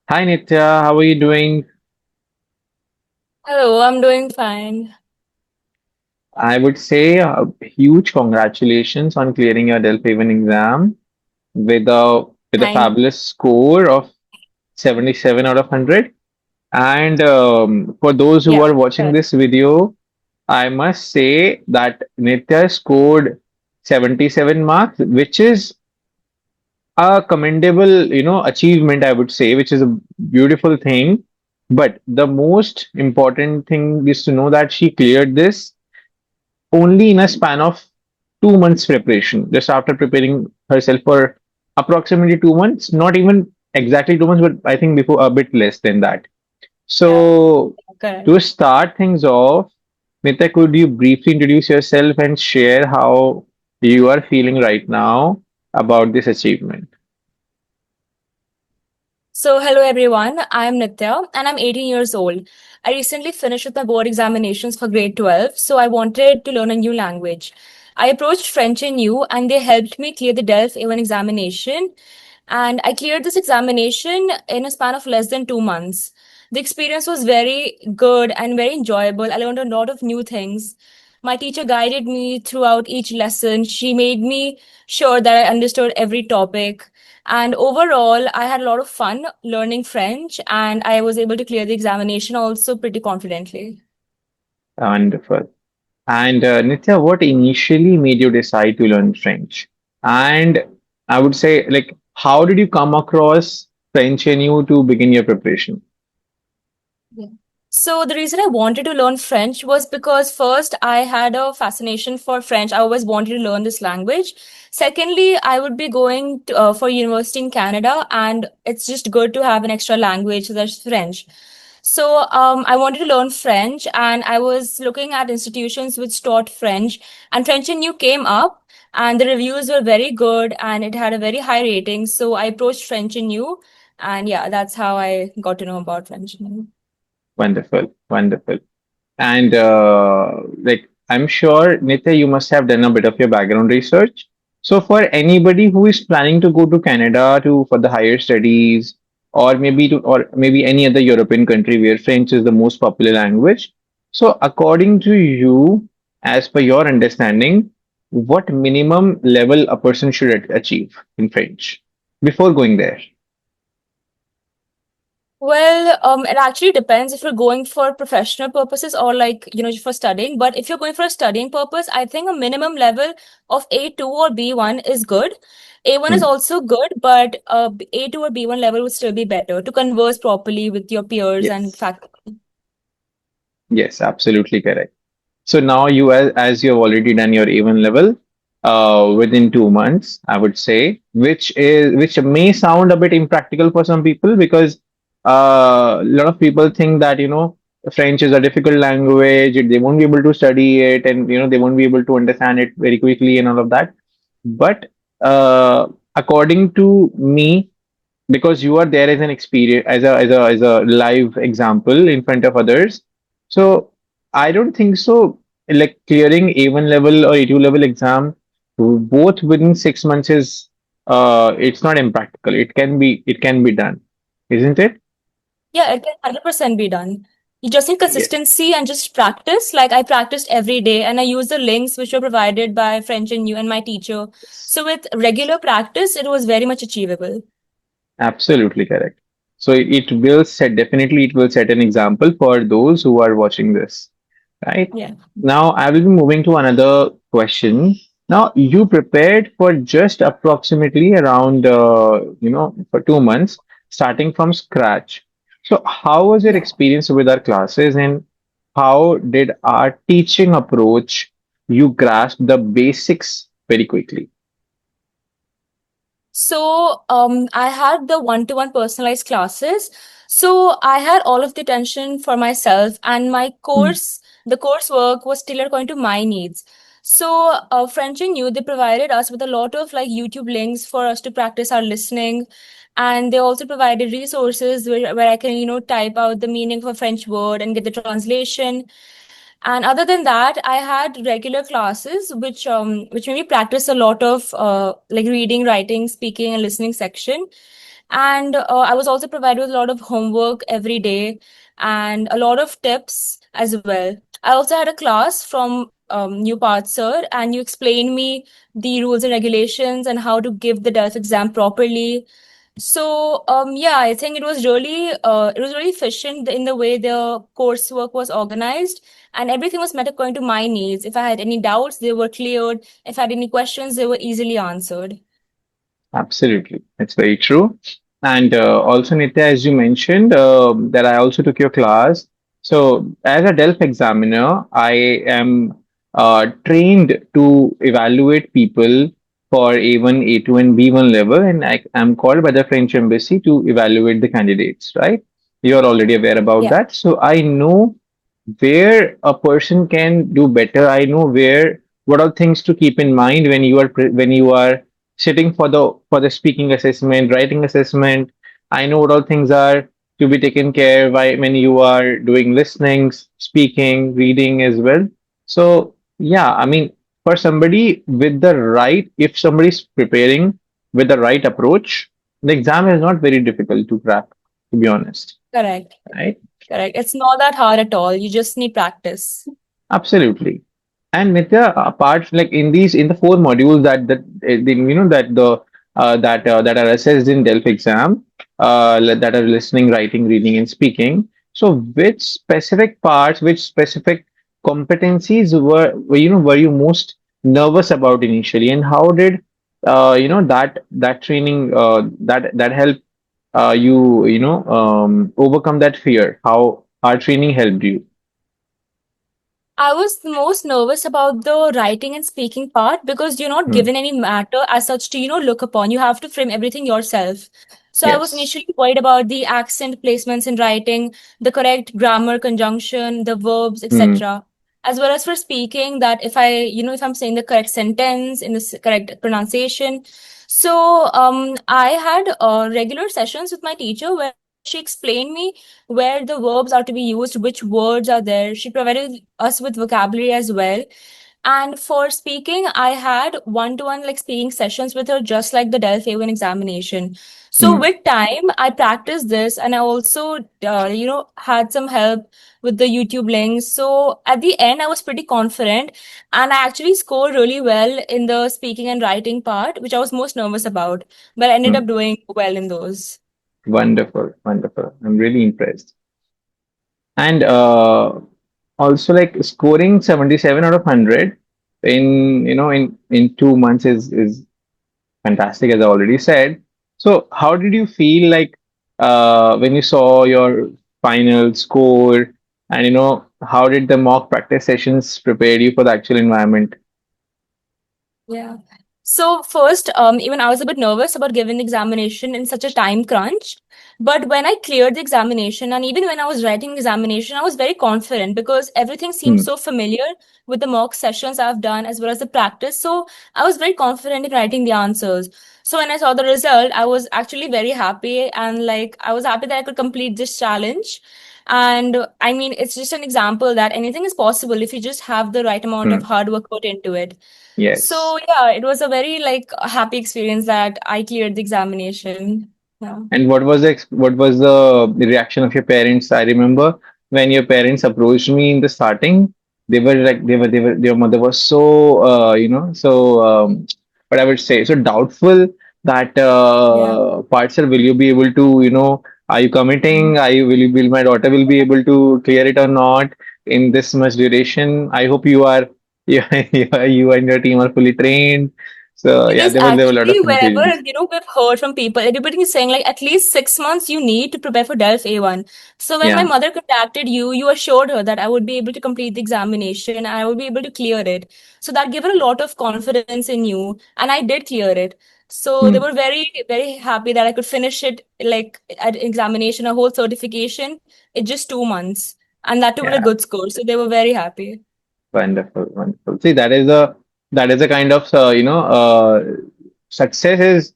Hi Nitya, how are you doing? Hello, I'm doing fine. I would say huge congratulations on clearing your DELF A1 exam with a Thank fabulous score of 77 out of 100. And for those who Yeah, are watching correct. this video, I must say that Nitya scored 77 marks, which is a commendable, achievement, I would say, which is a beautiful thing. But the most important thing is to know that she cleared this only in a span of 2 months preparation, just after preparing herself for approximately 2 months, not even exactly 2 months, but I think before a bit less than that. Yeah, So, correct. to start things off, Nita, could you briefly introduce yourself and share how you are feeling right now about this achievement? So, hello everyone. I'm Nitya and I'm 18 years old. I recently finished with my board examinations for grade 12, so I wanted to learn a new language. I approached French and U and they helped me clear the DELF A1 examination. And I cleared this examination in a span of less than 2 months. The experience was very good and very enjoyable. I learned a lot of new things. My teacher guided me throughout each lesson. She made me sure that I understood every topic. And overall, I had a lot of fun learning French and I was able to clear the examination also pretty confidently. Wonderful. And Nitya, what initially made you decide to learn French? And I would say, like, how did you come across French in you to begin your preparation? Yeah. So the reason I wanted to learn French was because first I had a fascination for French. I always wanted to learn this language. Secondly, I would be going for university in Canada, and it's just good to have an extra language, so that's French. So I wanted to learn French, and I was looking at institutions which taught French, and French and New came up, and the reviews were very good, and it had a very high rating. So I approached French and New, and yeah, that's how I got to know about French and New. Wonderful, wonderful. And like I'm sure, Nitya, you must have done a bit of your background research. So for anybody who is planning to go to Canada to for the higher studies, or maybe any other European country where French is the most popular language. So according to you, as per your understanding, what minimum level a person should achieve in French before going there? Well, it actually depends if you're going for professional purposes or like, for studying. But if you're going for a studying purpose, I think a minimum level of A2 or B1 is good. A1 is Hmm. also good, but A2 or B1 level would still be better to converse properly with your peers and Yes. faculty. Yes, absolutely correct. So now you, as you have already done your A1 level, within 2 months, I would say, which may sound a bit impractical for some people because a lot of people think that French is a difficult language, they won't be able to study it, and they won't be able to understand it very quickly and all of that. But according to me, because you are there as an experience as a live example in front of others, so I don't think so, like clearing A1 level or A2 level exam both within 6 months is it's not impractical. It can be done, isn't it? Yeah, it can 100% be done. You just need Yes. consistency and just practice. Like I practiced every day and I used the links which were provided by French and You and my teacher. So with regular practice, it was very much achievable. Absolutely correct. So it will set an example for those who are watching this. Right? Yeah. Now, I will be moving to another question. Now, you prepared for just approximately around, for 2 months, starting from scratch. So, how was your Yeah. experience with our classes, and how did our teaching approach you grasp the basics very quickly? So, I had the one-to-one personalized classes. So I had all of the attention for myself, and Hmm. the coursework was tailored according to my needs. So, French and You, they provided us with a lot of like YouTube links for us to practice our listening. And they also provided resources where I can, type out the meaning of a French word and get the translation. And other than that, I had regular classes which made me practice a lot of like reading, writing, speaking, and listening section. And I was also provided with a lot of homework every day and a lot of tips as well. I also had a class from New Path Sir, and you explained me the rules and regulations and how to give the DELF exam properly. So yeah, I think it was really efficient in the way the coursework was organized, and everything was met according to my needs. If I had any doubts, they were cleared. If I had any questions, they were easily answered. Absolutely, that's very true. And also, Nitya, as you mentioned, that I also took your class. So, as a DELF examiner, I am trained to evaluate people for A1, A2, and B1 level, and I am called by the French embassy to evaluate the candidates, right? You're already aware about Yeah, that. So, I know where a person can do better. I know where what are things to keep in mind when when you are sitting for the speaking assessment, writing assessment. I know what all things are to be taken care when you are doing listenings, speaking, reading as well. So yeah, I mean, for somebody with the right, if somebody is preparing with the right approach, the exam is not very difficult to crack, to be honest, correct. right? Correct. It's not that hard at all. You just need practice. Absolutely. And Nitya, apart like in the four modules you know that are assessed in DELF exam, that are listening, writing, reading, and speaking. So, which specific parts, which specific competencies were you most nervous about initially, and how did that training that helped overcome that fear? How our training helped you? I was most nervous about the writing and speaking part because you're not Hmm. given any matter as such to, look upon. You have to frame everything yourself. So I was Yes. initially worried about the accent placements in writing, the correct grammar, conjunction, the verbs, Hmm. etc. As well as for speaking, that if I'm saying the correct sentence in the correct pronunciation. So I had regular sessions with my teacher where she explained me where the verbs are to be used, which words are there. She provided us with vocabulary as well. And for speaking, I had one-to-one like speaking sessions with her, just like the DELF A1 examination. So Hmm. with time, I practiced this, and I also, had some help with the YouTube links. So at the end, I was pretty confident, and I actually scored really well in the speaking and writing part, which I was most nervous about. But I ended Hmm. up doing well in those. Wonderful, wonderful. I'm really impressed. And also, like scoring 77 out of 100 in 2 months is fantastic, as I already said. So, how did you feel like when you saw your final score, and how did the mock practice sessions prepare you for the actual environment? Yeah. So first, even I was a bit nervous about giving the examination in such a time crunch. But when I cleared the examination, and even when I was writing the examination, I was very confident because everything seemed Hmm. so familiar with the mock sessions I've done as well as the practice. So I was very confident in writing the answers. So when I saw the result, I was actually very happy, and like I was happy that I could complete this challenge. And I mean, it's just an example that anything is possible if you just have the right amount of Hmm. hard work put into it. Yes. So yeah, it was a very like happy experience that I cleared the examination. Yeah. And what was the reaction of your parents? I remember when your parents approached me in the starting, they were like their mother was so what I would say, so doubtful that Yeah. Partsar, will you be able to, are you committing? Will my daughter will be able to clear it or not in this much duration? I hope you are you and your team are fully trained. So yeah, Because there were a lot actually, of wherever confusions. we've heard from people, everybody is saying like at least 6 months you need to prepare for DELF A1. So when my Yeah. mother contacted you, you assured her that I would be able to complete the examination and I would be able to clear it. So that gave her a lot of confidence in you, and I did clear it. So they Hmm. were very, very happy that I could finish it like at examination, a whole certification in just 2 months, and that too with a Yeah. good score. So they were very happy. Wonderful, wonderful. See, that is a kind of success is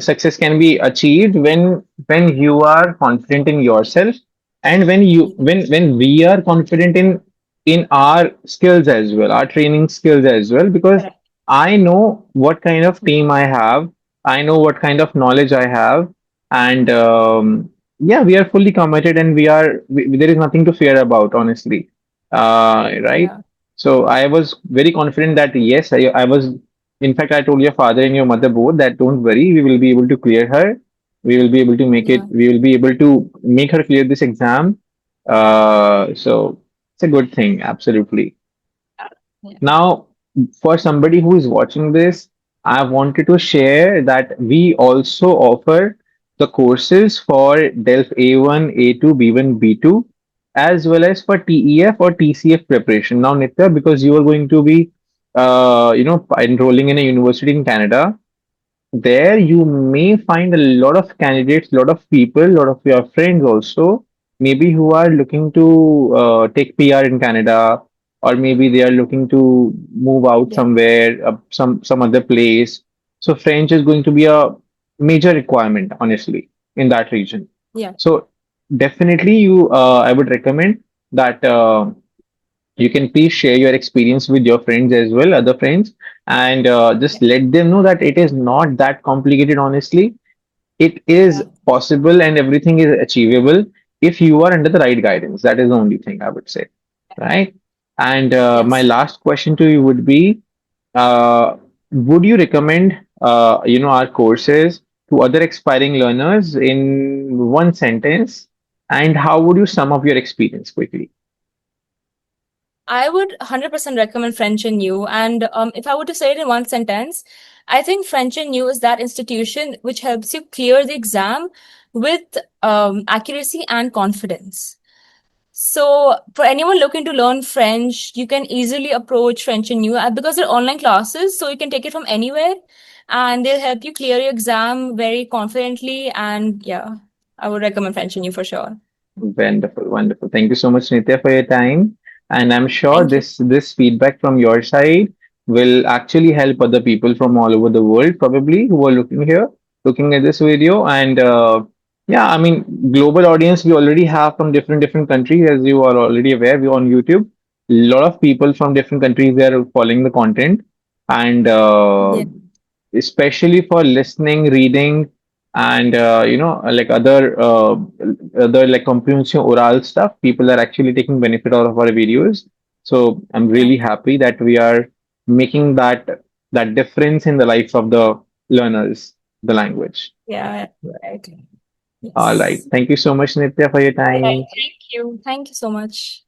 success can be achieved when you are confident in yourself, and when we are confident in in our skills as well, our training skills as well, because Correct. I know what kind of team I have, I know what kind of knowledge I have, and yeah, we are fully committed, and there is nothing to fear about, honestly. Right? Yeah. So I was very confident that yes, I was. In fact, I told your father and your mother both that don't worry, we will be able to clear her. We will be able to make it. Yeah. We will be able to make her clear this exam. So it's a good thing, absolutely. Yeah. Now, for somebody who is watching this, I wanted to share that we also offer the courses for DELF A1, A2, B1, B2, as well as for TEF or TCF preparation. Now, Nitya, because you are going to be, enrolling in a university in Canada, there you may find a lot of candidates, lot of people, lot of your friends also, maybe who are looking to take PR in Canada, or maybe they are looking to move out Yeah. somewhere, some other place. So French is going to be a major requirement, honestly, in that region. Yeah. So definitely, I would recommend that. You can please share your experience with your friends as well, other friends, and just Yeah. let them know that it is not that complicated, honestly. It is Yeah. possible and everything is achievable if you are under the right guidance. That is the only thing I would say, right? And my Yes. last question to you would be, would you recommend, our courses to other aspiring learners in one sentence? And how would you sum up your experience quickly? I would 100% recommend French and You. And if I were to say it in one sentence, I think French and You is that institution which helps you clear the exam with accuracy and confidence. So, for anyone looking to learn French, you can easily approach French and You because they're online classes, so you can take it from anywhere and they'll help you clear your exam very confidently. And yeah, I would recommend French and You for sure. Wonderful, wonderful. Thank you so much, Nitya, for your time. And I'm sure Thank you. this feedback from your side will actually help other people from all over the world, probably who are looking here, looking at this video. And yeah, I mean, global audience we already have from different countries, as you are already aware. We on YouTube. A lot of people from different countries they are following the content, and Yeah. especially for listening, reading, and like other like comprehension oral stuff. People are actually taking benefit out of our videos. So I'm Yeah. really happy that we are making that difference in the life of the learners, the language. Yeah. Right. All right. Yes. Thank you so much, Nitya, for your All right. time. Thank you. Thank you so much.